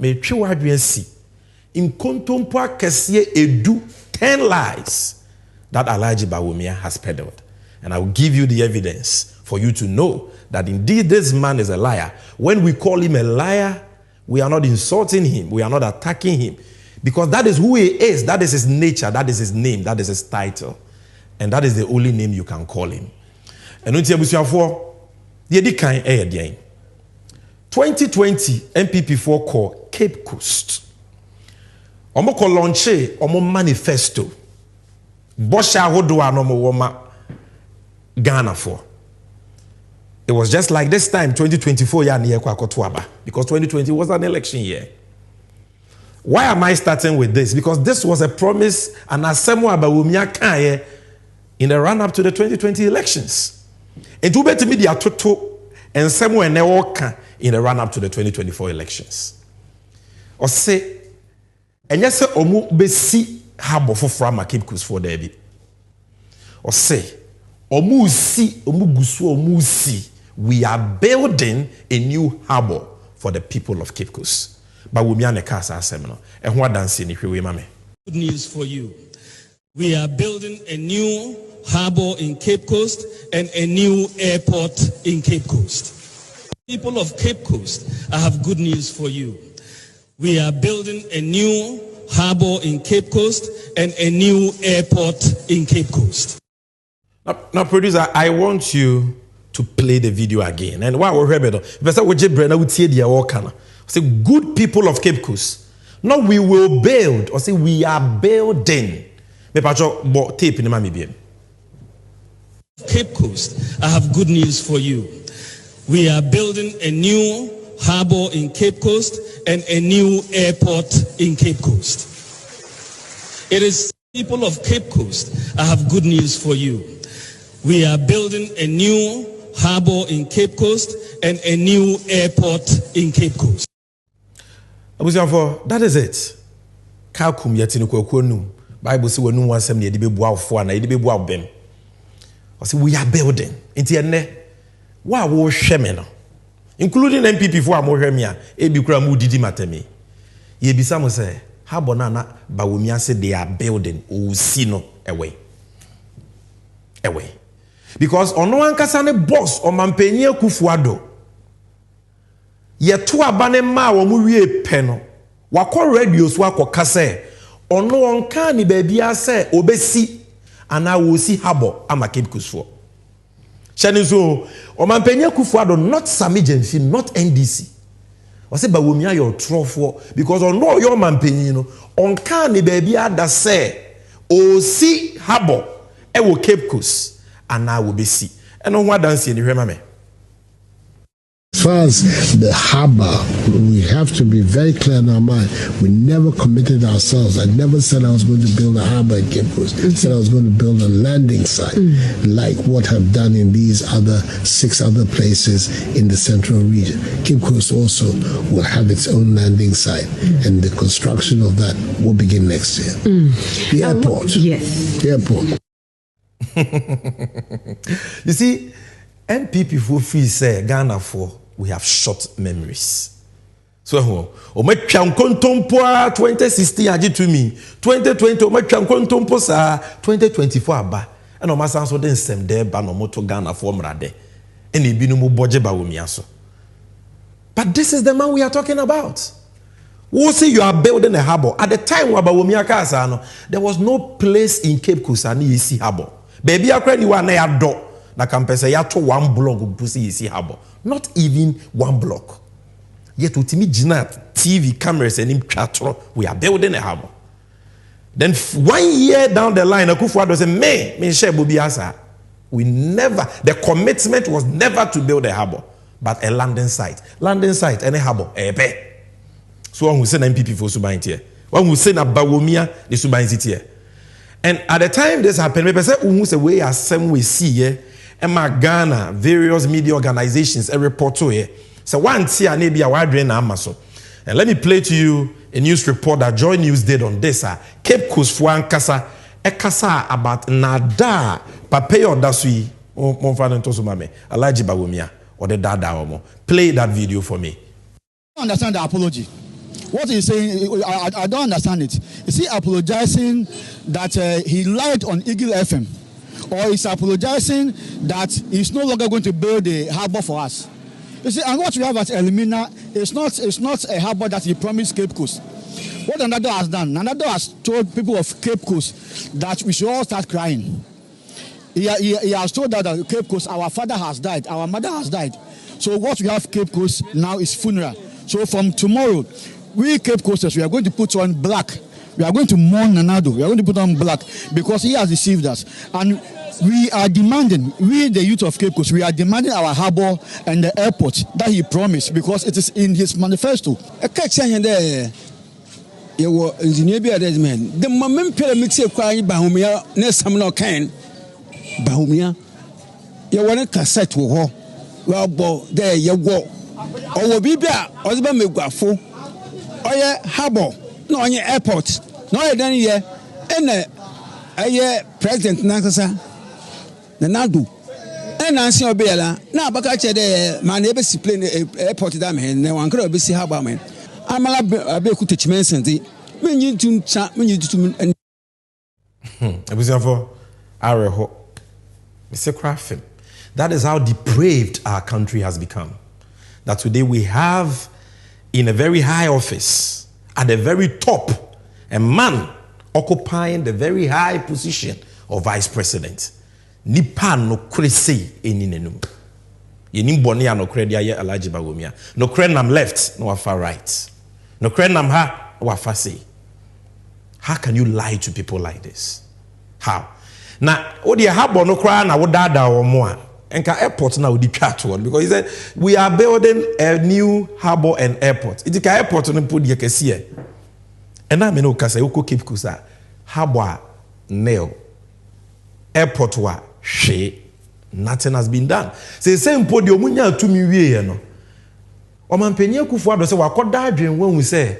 me twi wadwen si in kontompo akese edu 10 lies that Alhaji Bawumia has peddled. And I will give you the evidence for you to know that indeed this man is a liar. When we call him a liar, we are not insulting him, we are not attacking him, because that is who he is, that is his nature, that is his name, that is his title, and that is the only name you can call him. And until the 2020 MPP4 call Cape Coast. Omo ko launche omo manifesto. Bosha hodoa no mo woma Ghana for. It was just like this time 2024 ya na yekwa akotoaba, because 2020 was an election year. Why am I starting with this? Because this was a promise and asemo Bawumia kan in the run up to the 2020 elections. And to bet me dia toto and somewhere never in the run up to the 2024 elections. Or say, and yes, omu besi habo for frama Cape Coast for Debbie. Or say, omu si, omu gusu, omu si, we are building a new harbor for the people of Cape Coast. Bawumia ne kasa seminar. And what dance in we mame. Good news for you. We are building a new harbor in Cape Coast and a new airport in Cape Coast. People of Cape Coast, I have good news for you. We are building a new harbor in Cape Coast and a new airport in Cape Coast. Now, producer, I want you to play the video again. And why we heard it? Say, good people of Cape Coast. Now we will build, or say we are building. Tape in my Cape Coast, I have good news for you. We are building a new harbor in Cape Coast and a new airport in Cape Coast. It is people of Cape Coast, I have good news for you. We are building a new harbor in Cape Coast and a new airport in Cape Coast. That is it. Kalkum yetini kwa Bible say wenu wansem ne edibe bua ofo na edibe bua obem. I say we are building. Inti ene wa wo hwe me no. Including MPP for mo hwe me a e bi kura mu didi matemi. Ye bisa mo say habo na na Bawumia say they are building o si no away. Because ono ankasa ne boss o mampanyi Akufuado ye to abane ma wo mu wie pe no. Wakọ radio so akọ say ono onka ni baabia say obesi ana wo si habo ama Cape Coast for. Shanizo o mampanyi Akufuado not Sammy Gyamfi, not NDC. O say Bawumia your trofo because ono your mampanyi no onka ni baabia da say o si habo e wo Cape Coast ana wo besi. Eno ho adanse ni hwema me. As far as the harbor, we have to be very clear in our mind. We never committed ourselves. I never said I was going to build a harbor in Cape Coast. I said I was going to build a landing site, like what I've done in these 6 other places in the central region. Cape Coast also will have its own landing site, and the construction of that will begin next year. The airport. Yes. The airport. You see, MPP for free say Ghana for we have short memories. So o matwa nkontompo 2016 age to me 2020 o matwa nkontompo sa 2024 aba and o masan so den sem de ba no moto Ghana for mrade and e binu mu boje Bawumia so. But this is the man we are talking about. We say you are building a harbor. At the time Bawumia kasa no, there was no place in Cape Coast ani isi harbor. Baby akra ni wa na ya do na kampese ya to 1 block pusi isi harbor. Not even 1 block. Yet utimi jina TV cameras and chatro, we are building a harbor. Then 1 year down the line, Akufuado said, me share Bubiasa. We never, the commitment was never to build a harbor, but a landing site. Landing site and a harbor. So one who say MPP for Subain here. One who say na Bawumia the Subain here. And at the time this happened, maybe say say we are same we see here. Emma Ghana, various media organizations, a report to here. So one tia maybe a wide range Amazon. And let me play to you a news report that Joy News did on this. Cape Coast for Kasa, a kasa about nada, papayo dasui, Monfano Tosumame, Alhaji Bawumia, or the Dada Omo. Play that video for me. I understand the apology. What he's saying, I don't understand it. Is he apologizing that he lied on Eagle FM? Or is apologizing that he's no longer going to build a harbor for us? You see, and what we have at Elimina is not a harbor that he promised Cape Coast. What Nando has done, Nando has told people of Cape Coast that we should all start crying. He has told that at Cape Coast, our father has died, our mother has died. So what we have Cape Coast now is funeral. So from tomorrow, we Cape Coasters, we are going to put on black. We are going to mourn Nando. We are going to put on black because he has deceived us. And we are demanding, we the youth of Cape Coast, we are demanding our harbor and the airport that he promised because it is in his manifesto. You were engineer be a dead man. The moment pyramid say crying Bawumia, next time no can. Bawumia, you want a cassette war. Well, bo, there you go. Or will be there, or the me go full. Oh, yeah, harbor, no on your airport, no, then yeah, and a president Nakasa, the Nadu. And Nancy Obela, now Bakacha, my neighbor's plane airport dam, and no one could be see harbor man. I'm a bit to teach men, when you do and it was for our Mr. Crafton. That is how depraved our country has become. That today we have in a very high office, at the very top, a man occupying the very high position of vice president. Nipa no kresi eninenum. Yenim boni no kredi aye Alhaji Bawumia. No krenam left, no far right. No krenam ha, no far say. How can you lie to people like this? How? Now, what do you have no cry na wodada or more? Enka airport now the chat one because he said we are building a new harbor and airport. It's a airport on put the kesiye. And I mean okay say uko Cape Coast harbor nail airport wa she nothing has been done. Say same podium munya tumi wie no. Omampenye Kufuado say wakoda adwen when we say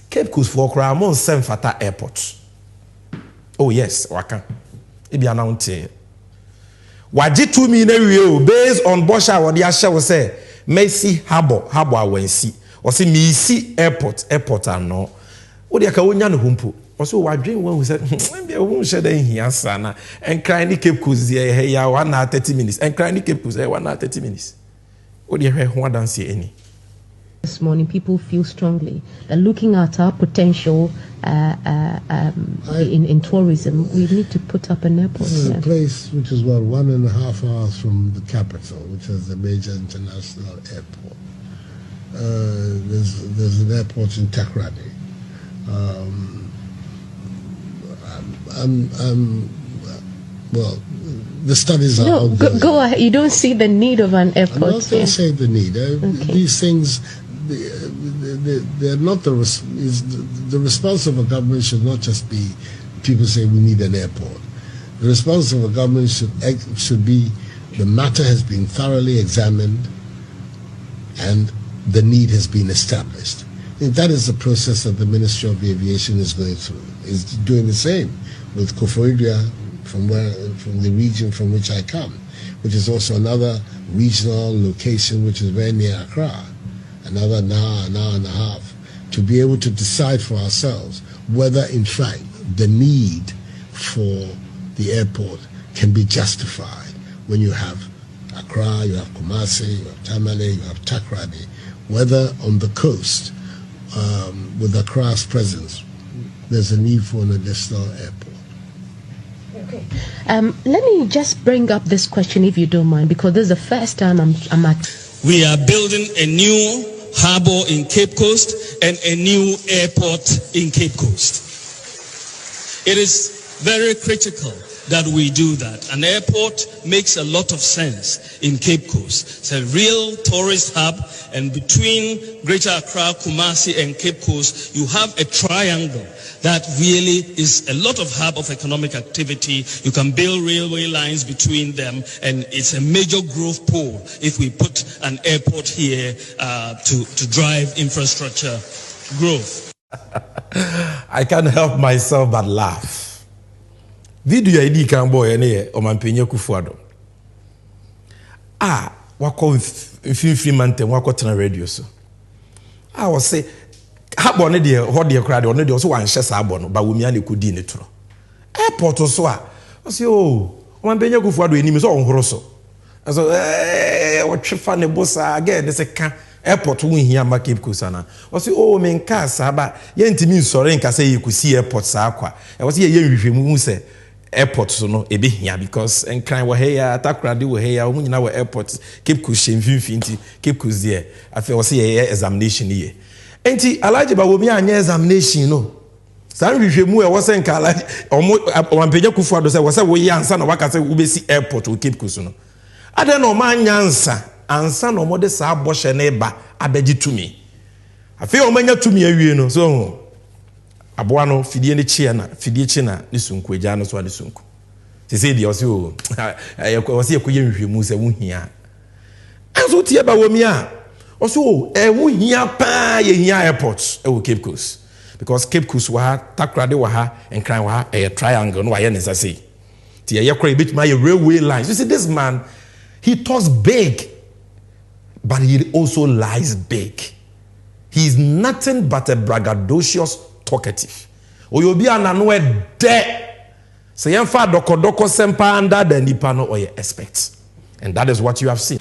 Cape Coast for kra mon sem fata airport. Oh yes, waka. E be announced. Waji 2 million based on Bosha what the Asha will say, Messi harbor wensi. Or say Misi airport and no. What the Akawonya no humpu. Also wadrin when we said, maybe I won't share in here, sana. And crying Cape Coast here 1 hour 30 minutes. And crying Cape Coast 1 hour 30 minutes. What do you hear? One dance here any? This morning, people feel strongly that looking at our potential in tourism, we need to put up an airport. A place which is 1.5 hours from the capital, which is the major international airport. There's an airport in Takrady. Well, the studies are ongoing. Go ahead. You don't see the need of an airport. I'm not going to say the need. Okay. These things, they're not the response of a government should not just be people say we need an airport. The response of a government should be the matter has been thoroughly examined and the need has been established. And that is the process that the Ministry of Aviation is going through. It's doing the same with Koforidua from the region from which I come, which is also another regional location which is very near Accra, another an hour and a half, to be able to decide for ourselves whether in fact the need for the airport can be justified when you have Accra, you have Kumasi, you have Tamale, you have Takrady, whether on the coast with Accra's presence there's a need for an additional airport. Okay. Let me just bring up this question, if you don't mind, because this is the first time I'm at. We are building a new harbor in Cape Coast and a new airport in Cape Coast. It is very critical that we do that. An airport makes a lot of sense in Cape Coast. It's a real tourist hub, and between Greater Accra, Kumasi, and Cape Coast, you have a triangle that really is a lot of hub of economic activity. You can build railway lines between them, and it's a major growth pole if we put an airport here to drive infrastructure growth. I can't help myself but laugh. Video ID can boy any Omampenye Kufuado. Wako free man wako tena radio so. I was say harbor ne de ho de kra de ono de so wan hye sa harbor no Bawumia ne kodi ne turo airport so a o se o man benya kufu ado enim so onhoro so so o twefa ne bossa again de se ka airport wo hia ma Cape Coast na o se o men ka sa ba ye ntimi nsore nka se ye kusi airport sa akwa e wo se ye nhwehwemu hu se airport so no ebe hia because enkran wo he ya Takoradi wo he ya wo nyina wo airport Cape Coast shemfinfinti Cape Coast there afi wo se ye examination ye enti Alhaji Bawumia anya examination no san hwehwemu e wo se nka Alhaji omampenya kufu ado se wo se wo ye ansa na waka se wo be si airport wo Cape Coast no ade no ma nyansa ansa no mo de sa abɔhye ne ba abegi tumi afi o manya tumi awie no so aboa no fidie ne chie na fidie chi na ne sunku agya no so ade sunku se se dia o se o se ekoye nhwehwemu se wo hia anso tie Bawumia o se o wo hia pa ye hia airport e wo Cape Coast because Cape Coast wa Takoradi wa ha enkran wa a triangle no wa ye necessary tie ye kora bit my railway lines. You see this man, he talks big but he also lies big. He is nothing but a braggadocious talkative. Oyobi ananwe de. Say yemfa doko sempa under the nipa no or your expect. And that is what you have seen.